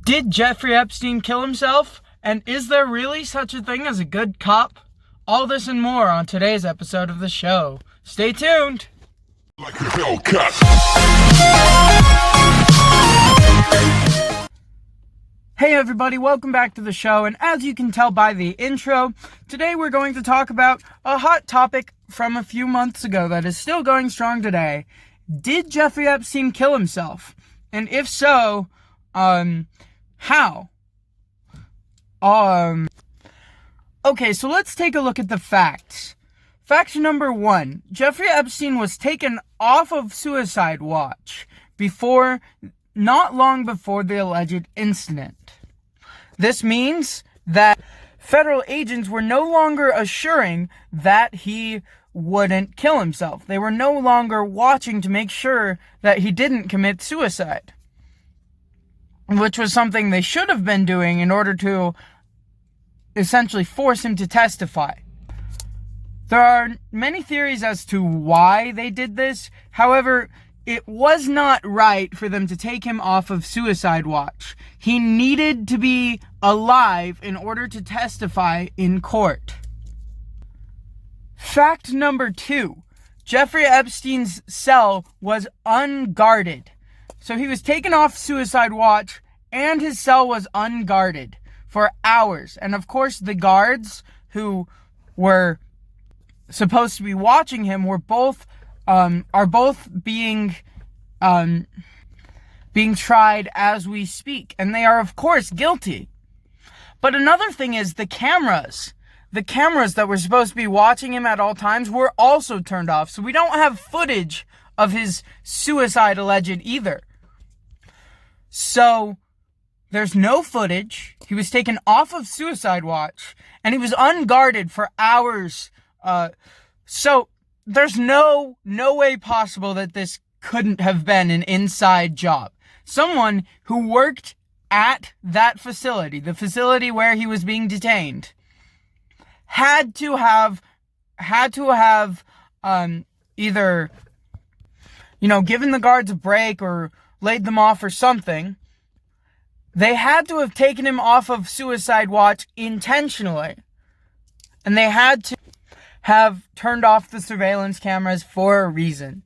Did Jeffrey Epstein kill himself? And is there really such a thing as a good cop? All this and more on today's episode of the show. Stay tuned! Like a Hellcat. Hey everybody, welcome back to the show, and as you can tell by the intro, today we're going to talk about a hot topic from a few months ago that is still going strong today. Did Jeffrey Epstein kill himself? And if so, how? Okay, so let's take a look at the facts. Fact number 1, Jeffrey Epstein was taken off of suicide watch not long before the alleged incident. This means that federal agents were no longer assuring that he wouldn't kill himself. They were no longer watching to make sure that he didn't commit suicide, which was something they should have been doing in order to essentially force him to testify. There are many theories as to why they did this. However, it was not right for them to take him off of suicide watch. He needed to be alive in order to testify in court. Fact number 2, Jeffrey Epstein's cell was unguarded. So he was taken off suicide watch and his cell was unguarded for hours. And of course the guards who were supposed to be watching him are both being tried as we speak, and they are of course guilty. But another thing is the cameras that were supposed to be watching him at all times were also turned off, so we don't have footage of his suicide alleged either. So there's no footage. He was taken off of suicide watch and he was unguarded for hours. So there's no way possible that this couldn't have been an inside job. Someone who worked at that facility, the facility where he was being detained, had to have either, given the guards a break or laid them off or something. They had to have taken him off of suicide watch intentionally. And they had to have turned off the surveillance cameras for a reason.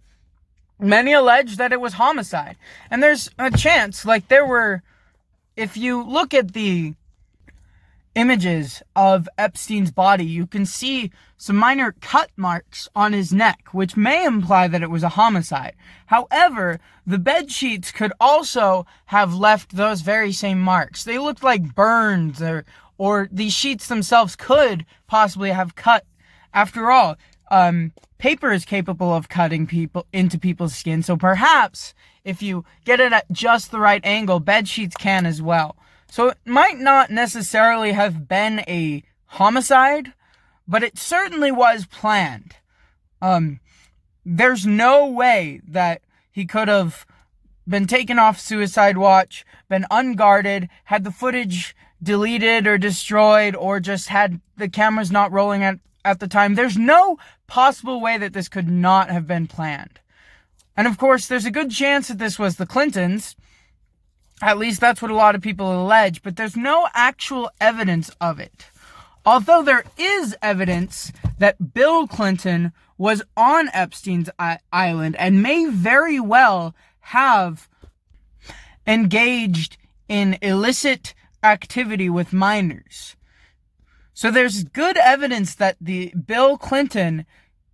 Many allege that it was homicide. And there's a chance, if you look at the images of Epstein's body, you can see some minor cut marks on his neck, which may imply that it was a homicide. However, the bed sheets could also have left those very same marks. They looked like burns, or these sheets themselves could possibly have cut. After all, paper is capable of cutting into people's skin, so perhaps if you get it at just the right angle, bed sheets can as well. So it might not necessarily have been a homicide, but it certainly was planned. There's no way that he could have been taken off suicide watch, been unguarded, had the footage deleted or destroyed, or just had the cameras not rolling at the time. There's no possible way that this could not have been planned. And of course, there's a good chance that this was the Clintons. At least that's what a lot of people allege, but there's no actual evidence of it. Although there is evidence that Bill Clinton was on Epstein's island and may very well have engaged in illicit activity with minors. So there's good evidence that the Bill Clinton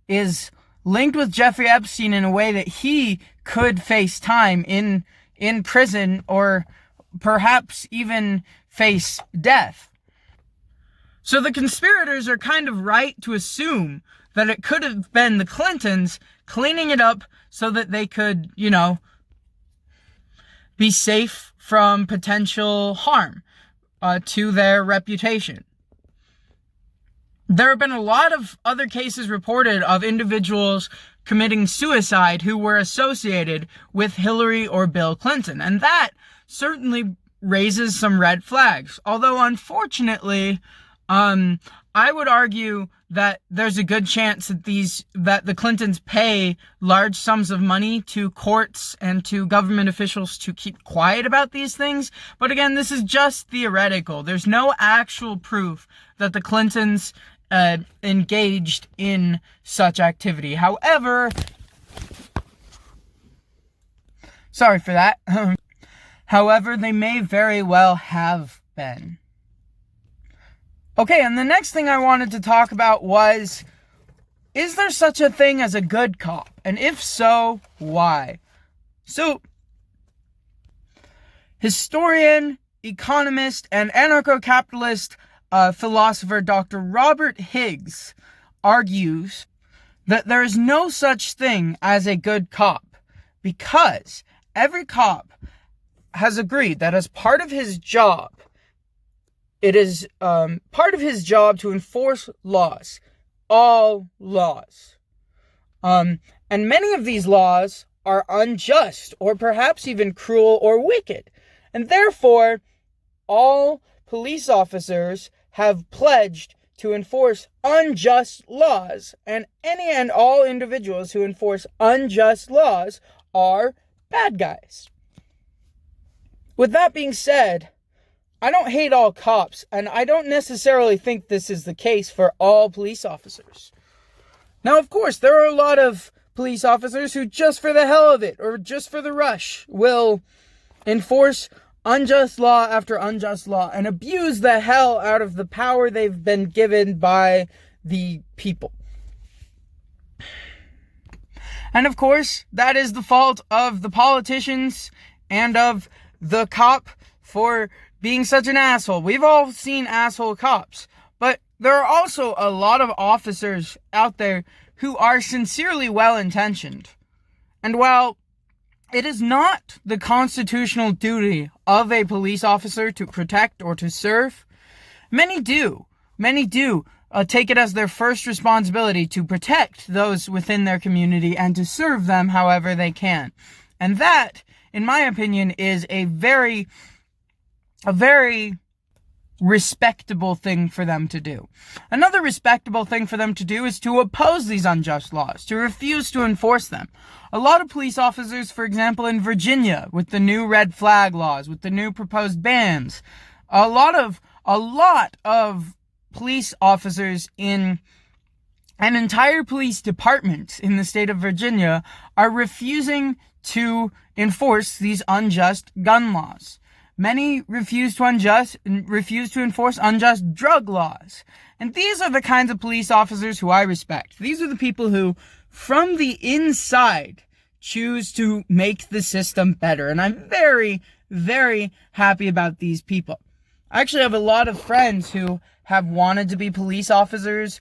is linked with Jeffrey Epstein in a way that he could face time in prison, or perhaps even face death. So the conspirators are kind of right to assume that it could have been the Clintons cleaning it up so that they could, be safe from potential harm to their reputation. There have been a lot of other cases reported of individuals committing suicide who were associated with Hillary or Bill Clinton, and that certainly raises some red flags. Although, unfortunately, I I would argue that there's a good chance that the Clintons pay large sums of money to courts and to government officials to keep quiet about these things. But again, this is just theoretical. There's no actual proof that the Clintons engaged in such activity. However, sorry for that. However, they may very well have been. Okay, and the next thing I wanted to talk about was, is there such a thing as a good cop? And if so, why? So, historian, economist, and anarcho-capitalist philosopher Dr. Robert Higgs argues that there is no such thing as a good cop because every cop has agreed that as part of his job, it is part of his job to enforce laws, all laws. And many of these laws are unjust or perhaps even cruel or wicked. And therefore, all police officers have pledged to enforce unjust laws. And any and all individuals who enforce unjust laws are bad guys. With that being said, I don't hate all cops, and I don't necessarily think this is the case for all police officers. Now, of course, there are a lot of police officers who, just for the hell of it, or just for the rush, will enforce unjust law after unjust law and abuse the hell out of the power they've been given by the people. And of course, that is the fault of the politicians and of the cop for being such an asshole. We've all seen asshole cops, but there are also a lot of officers out there who are sincerely well-intentioned. And while it is not the constitutional duty of a police officer to protect or to serve, many do take it as their first responsibility to protect those within their community and to serve them however they can. And that, in my opinion, is a very respectable thing for them to do. Another respectable thing for them to do is to oppose these unjust laws, to refuse to enforce them. A lot of police officers, for example, in Virginia, with the new red flag laws, with the new proposed bans, a lot of police officers in an entire police department in the state of Virginia are refusing to enforce these unjust gun laws. Many refuse to enforce unjust drug laws. And these are the kinds of police officers who I respect. These are the people who, from the inside, choose to make the system better. And I'm very, very happy about these people. I actually have a lot of friends who have wanted to be police officers,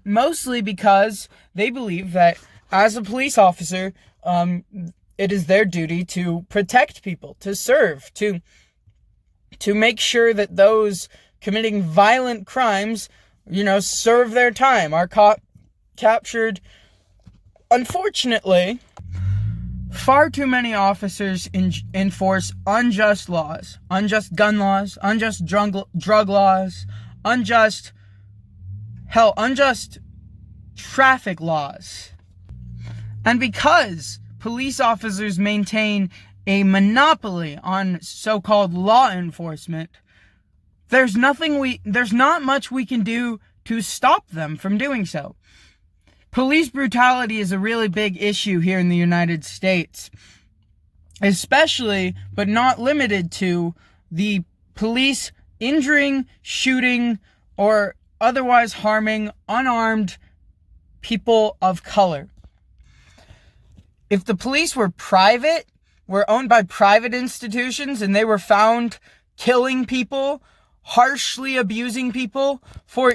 mostly because they believe that as a police officer, it is their duty to protect people, to serve, to make sure that those committing violent crimes, serve their time, are captured. Unfortunately, far too many officers enforce unjust laws, unjust gun laws, unjust drug laws, unjust traffic laws. And because police officers maintain a monopoly on so-called law enforcement, there's not much we can do to stop them from doing so. Police brutality is a really big issue here in the United States, especially, but not limited to, the police injuring, shooting, or otherwise harming unarmed people of color. If the police were owned by private institutions, and they were found killing people, harshly abusing people for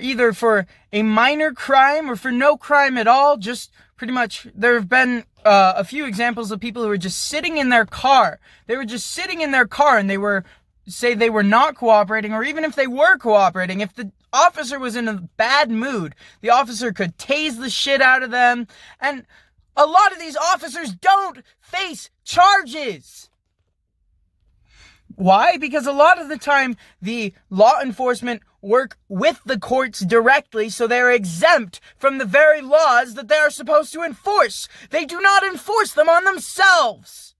a minor crime or for no crime at all, just pretty much, there have been a few examples of people who were just sitting in their car. They were just sitting in their car and they were not cooperating, or even if they were cooperating, if the officer was in a bad mood, the officer could tase the shit out of them. And a lot of these officers don't face charges. Why? Because a lot of the time, the law enforcement work with the courts directly, so they're exempt from the very laws that they are supposed to enforce. They do not enforce them on themselves.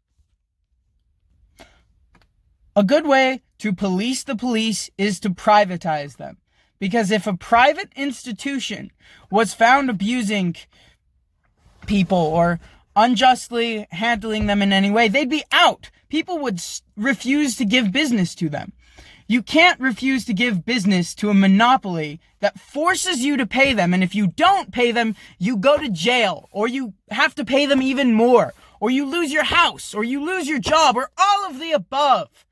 A good way to police the police is to privatize them. Because if a private institution was found abusing people or unjustly handling them in any way, they'd be out. People would refuse to give business to them. You can't refuse to give business to a monopoly that forces you to pay them. And if you don't pay them, you go to jail, or you have to pay them even more, or you lose your house, or you lose your job, or all of the above.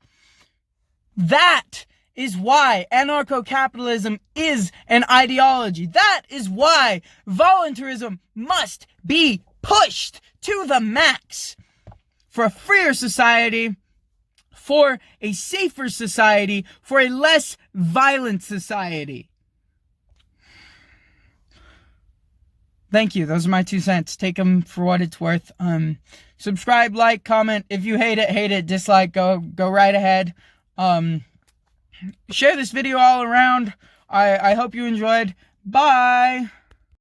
That is why anarcho-capitalism is an ideology. That is why voluntarism must be pushed to the max for a freer society, for a safer society, for a less violent society. Thank you. Those are my 2 cents. Take them for what it's worth. Subscribe, like, comment. If you hate it, dislike, go right ahead. Share this video all around. I hope you enjoyed. Bye.